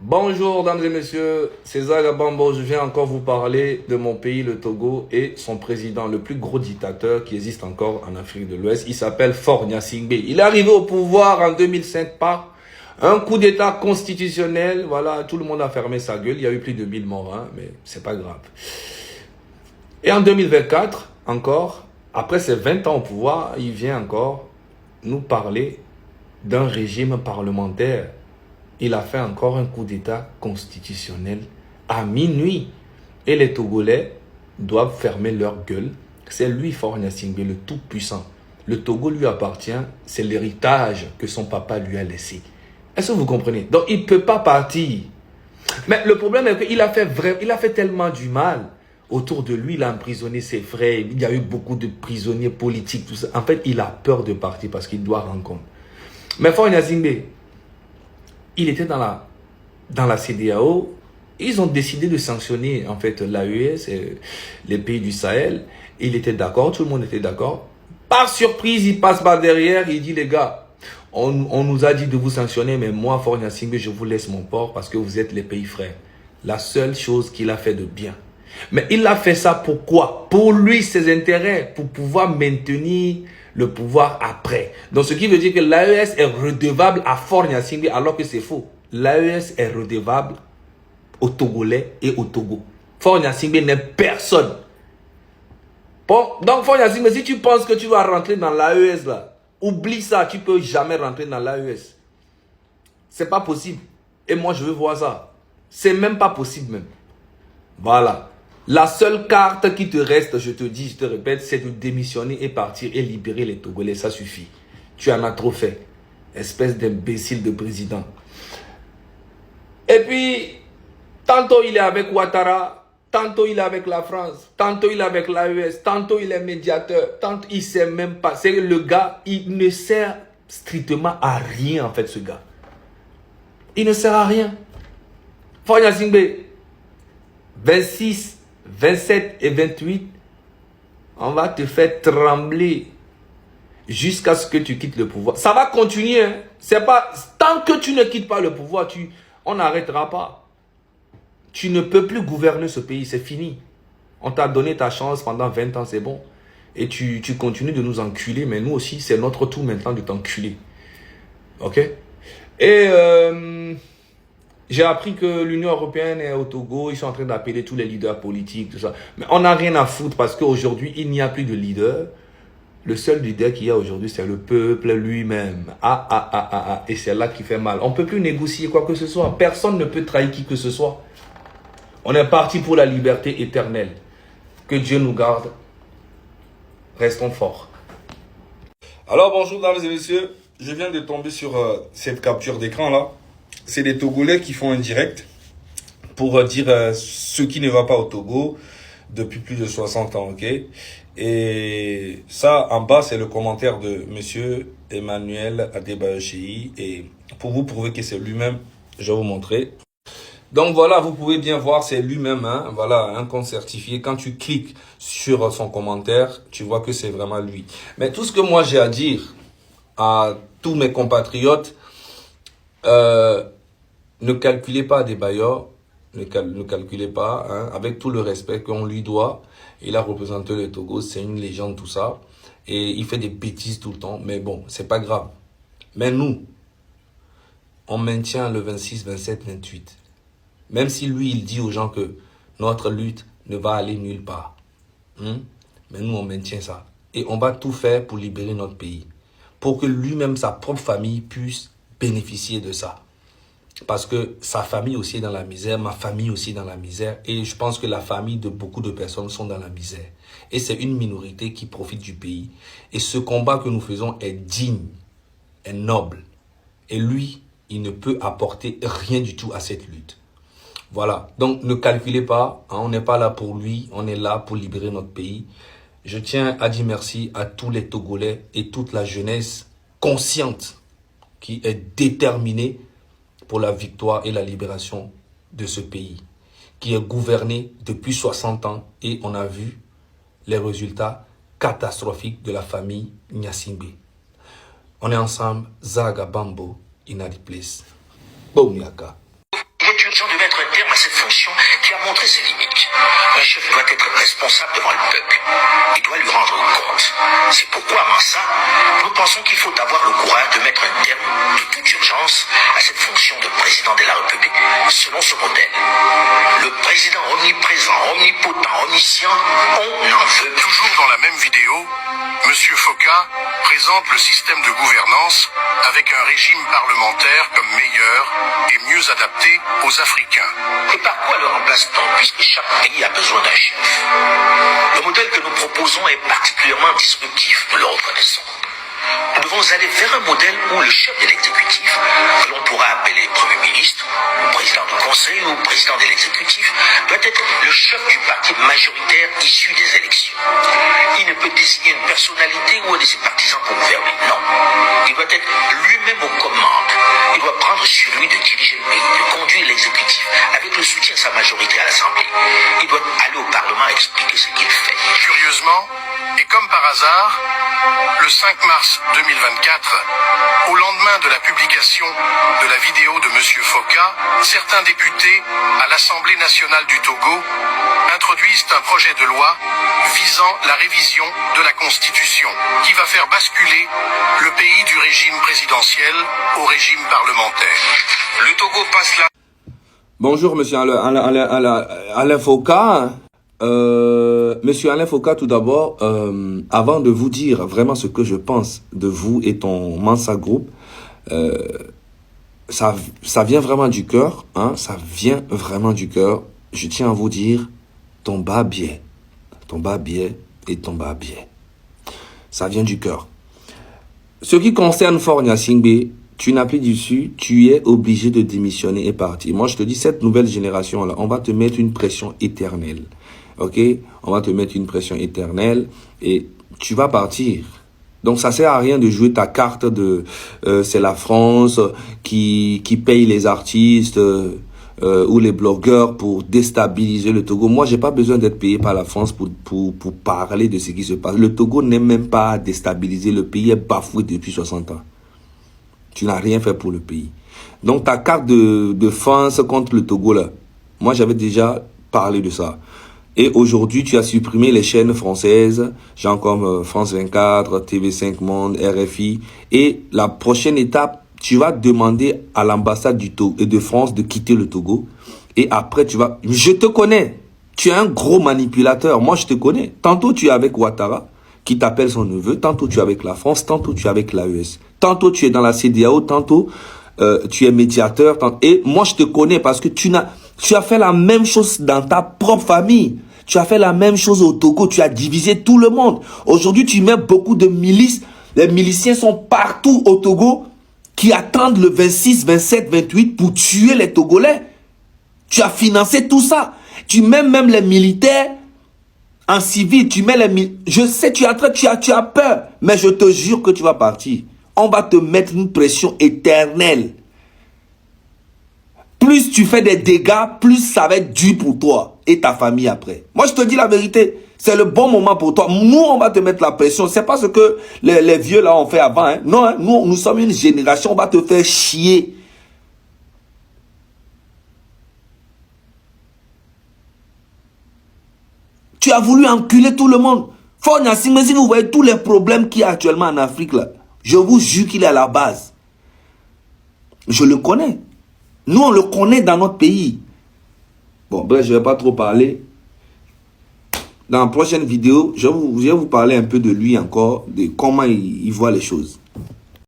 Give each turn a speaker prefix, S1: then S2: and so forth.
S1: Bonjour, dames et messieurs, César Gabambo, je viens encore vous parler de mon pays, le Togo, et son président, le plus gros dictateur qui existe encore en Afrique de l'Ouest. Il s'appelle Faure Gnassingbé. Il est arrivé au pouvoir en 2005 par un coup d'état constitutionnel. Voilà, tout le monde a fermé sa gueule. Il y a eu plus de 1000 morts, hein, mais c'est pas grave. Et en 2024, encore, après ses 20 ans au pouvoir, il vient encore nous parler d'un régime parlementaire. Il a fait encore un coup d'état constitutionnel à minuit. Et les Togolais doivent fermer leur gueule. C'est lui, Faure Gnassingbé, le tout-puissant. Le Togo lui appartient, c'est l'héritage que son papa lui a laissé. Est-ce que vous comprenez? Donc il ne peut pas partir. Mais le problème est qu'il a fait tellement du mal. Autour de lui, il a emprisonné ses frères. Il y a eu beaucoup de prisonniers politiques, tout ça. En fait, il a peur de partir parce qu'il doit rendre compte. Mais Faure Gnassingbé, il était dans la CEDEAO. Ils ont décidé de sanctionner en fait l'AES, les pays du Sahel. Il était d'accord, tout le monde était d'accord. Par surprise, il passe par derrière, il dit les gars, on nous a dit de vous sanctionner, mais moi, Faure Gnassingbé, je vous laisse mon port parce que vous êtes les pays frères. La seule chose qu'il a fait de bien. Mais il a fait ça pourquoi? Pour lui, ses intérêts, pour pouvoir maintenir le pouvoir après. Donc, ce qui veut dire que l'AES est redevable à Faure Gnassingbé alors que c'est faux. L'AES est redevable aux Togolais et au Togo. Faure Gnassingbé n'est personne. Bon, donc Faure Gnassingbé, si tu penses que tu vas rentrer dans l'AES là, oublie ça, tu ne peux jamais rentrer dans l'AES. C'est pas possible. Et moi, je veux voir ça. C'est même pas possible même. Voilà. La seule carte qui te reste, je te dis, je te répète, c'est de démissionner et partir et libérer les Togolais. Ça suffit. Tu en as trop fait. Espèce d'imbécile de président. Et puis, tantôt il est avec Ouattara, tantôt il est avec la France, tantôt il est avec l'AES, tantôt il est médiateur, tantôt il ne sait même pas. C'est le gars, il ne sert strictement à rien en fait ce gars. Il ne sert à rien. Faure Gnassingbé, 26, 27 et 28, on va te faire trembler jusqu'à ce que tu quittes le pouvoir. Ça va continuer. Hein. C'est pas, tant que tu ne quittes pas le pouvoir, on n'arrêtera pas. Tu ne peux plus gouverner ce pays, c'est fini. On t'a donné ta chance pendant 20 ans, c'est bon. Et tu continues de nous enculer, mais nous aussi, c'est notre tour maintenant de t'enculer. Ok? Et j'ai appris que l'Union européenne est au Togo, ils sont en train d'appeler tous les leaders politiques, tout ça. Mais on n'a rien à foutre parce qu'aujourd'hui, il n'y a plus de leader. Le seul leader qu'il y a aujourd'hui, c'est le peuple lui-même. Et c'est là qui fait mal. On ne peut plus négocier quoi que ce soit. Personne ne peut trahir qui que ce soit. On est parti pour la liberté éternelle. Que Dieu nous garde. Restons forts. Alors bonjour dames et messieurs. Je viens de tomber sur cette capture d'écran là. C'est des Togolais qui font un direct pour dire ce qui ne va pas au Togo depuis plus de 60 ans, ok? Et ça, en bas, c'est le commentaire de monsieur Emmanuel Adebayo-Cheyi. Et pour vous prouver que c'est lui-même, je vais vous montrer. Donc voilà, vous pouvez bien voir, c'est lui-même, hein, voilà, un compte certifié. Quand tu cliques sur son commentaire, tu vois que c'est vraiment lui. Mais tout ce que moi j'ai à dire à tous mes compatriotes, ne calculez pas Adebayo, ne calculez pas, hein, avec tout le respect qu'on lui doit. Il a représenté le Togo, c'est une légende, tout ça. Et il fait des bêtises tout le temps, mais bon, c'est pas grave. Mais nous, on maintient le 26, 27, 28. Même si lui, il dit aux gens que notre lutte ne va aller nulle part. Mais nous, on maintient ça. Et on va tout faire pour libérer notre pays. Pour que lui-même, sa propre famille, puisse bénéficier de ça. Parce que sa famille aussi est dans la misère, ma famille aussi est dans la misère. Et je pense que la famille de beaucoup de personnes sont dans la misère. Et c'est une minorité qui profite du pays. Et ce combat que nous faisons est digne, est noble. Et lui, il ne peut apporter rien du tout à cette lutte. Voilà, donc ne calculez pas, hein, on n'est pas là pour lui, on est là pour libérer notre pays. Je tiens à dire merci à tous les Togolais et toute la jeunesse consciente qui est déterminée pour la victoire et la libération de ce pays, qui est gouverné depuis 60 ans et on a vu les résultats catastrophiques de la famille Gnassingbé. On est ensemble, Zaga Bambo, Inadi Place. Boum Yaka.
S2: urgent de mettre un terme à cette fonction qui a montré ses limites. Un chef doit être responsable devant le peuple. Il doit lui rendre compte. C'est pourquoi, à Mansa, nous pensons qu'il faut avoir le courage de mettre un terme de toute urgence à cette fonction de président de la République selon ce modèle. Le président omniprésent, omnipotent, omniscient, on en veut.
S3: Toujours dans la même vidéo, M. Foka présente le système de gouvernance avec un régime parlementaire comme meilleur et mieux adapté aux Africains.
S2: Et par quoi le remplace-t-on, puisque chaque pays a besoin d'un chef? Le modèle que nous proposons est particulièrement disruptif, nous le reconnaissons. Nous devons aller vers un modèle où le chef de l'exécutif, que l'on pourra appeler Premier ministre, ou président du Conseil, ou président de l'exécutif, doit être le chef du parti majoritaire issu des élections. Il ne peut désigner une personnalité ou un de ses partisans pour gouverner, non. Il doit être lui-même aux commandes. Il doit prendre sur lui de diriger le pays, de conduire l'exécutif, avec le soutien de sa majorité à l'Assemblée. Il doit aller au Parlement expliquer ce qu'il fait.
S3: Curieusement, et comme par hasard, le 5 mars 2024, au lendemain de la publication de la vidéo de M. Foka, certains députés à l'Assemblée nationale du Togo introduisent un projet de loi visant la révision de la Constitution qui va faire basculer le pays du régime présidentiel au régime parlementaire. Le Togo passe là.
S1: Bonjour, monsieur Alain Foka. Monsieur Alain Foka, tout d'abord, avant de vous dire vraiment ce que je pense de vous et ton Mansa Group, ça vient vraiment du cœur, hein, ça vient vraiment du cœur. Je tiens à vous dire, ton bas biais et ton bas biais. Ça vient du cœur. Ce qui concerne Faure Gnassingbé, tu n'as plus d'issue, tu es obligé de démissionner et partir. Moi, je te dis, cette nouvelle génération-là, on va te mettre une pression éternelle. Ok, on va te mettre une pression éternelle et tu vas partir. Donc ça sert à rien de jouer ta carte de c'est la France qui paye les artistes ou les blogueurs pour déstabiliser le Togo. Moi, j'ai pas besoin d'être payé par la France pour parler de ce qui se passe. Le Togo n'est même pas déstabilisé. Le pays est bafoué depuis 60 ans. Tu n'as rien fait pour le pays. Donc ta carte de France contre le Togo là, moi j'avais déjà parlé de ça. Et aujourd'hui, tu as supprimé les chaînes françaises, genre comme France 24, TV5 Monde, RFI. Et la prochaine étape, tu vas demander à l'ambassade de France de quitter le Togo. Et après, tu vas... Je te connais. Tu es un gros manipulateur. Moi, je te connais. Tantôt, tu es avec Ouattara, qui t'appelle son neveu. Tantôt, tu es avec la France. Tantôt, tu es avec l'AES. Tantôt, tu es dans la CEDEAO. Tantôt, tu es médiateur. Et moi, je te connais parce que tu as fait la même chose dans ta propre famille. Tu as fait la même chose au Togo. Tu as divisé tout le monde. Aujourd'hui, tu mets beaucoup de milices. Les miliciens sont partout au Togo qui attendent le 26, 27, 28 pour tuer les Togolais. Tu as financé tout ça. Tu mets même les militaires en civil. Tu mets les je sais, tu as peur. Mais je te jure que tu vas partir. On va te mettre une pression éternelle. Plus tu fais des dégâts, plus ça va être dur pour toi et ta famille après. Moi, je te dis la vérité. C'est le bon moment pour toi. Nous, on va te mettre la pression. C'est pas ce que les vieux là ont fait avant. Hein. Non, hein. Nous sommes une génération. On va te faire chier. Tu as voulu enculer tout le monde. Faure Gnassingbé, si vous voyez tous les problèmes qu'il y a actuellement en Afrique, là, je vous jure qu'il est à la base. Je le connais. Nous, on le connaît dans notre pays. Bon, bref, je ne vais pas trop parler. Dans la prochaine vidéo, je vais vous parler un peu de lui encore, de comment il voit les choses.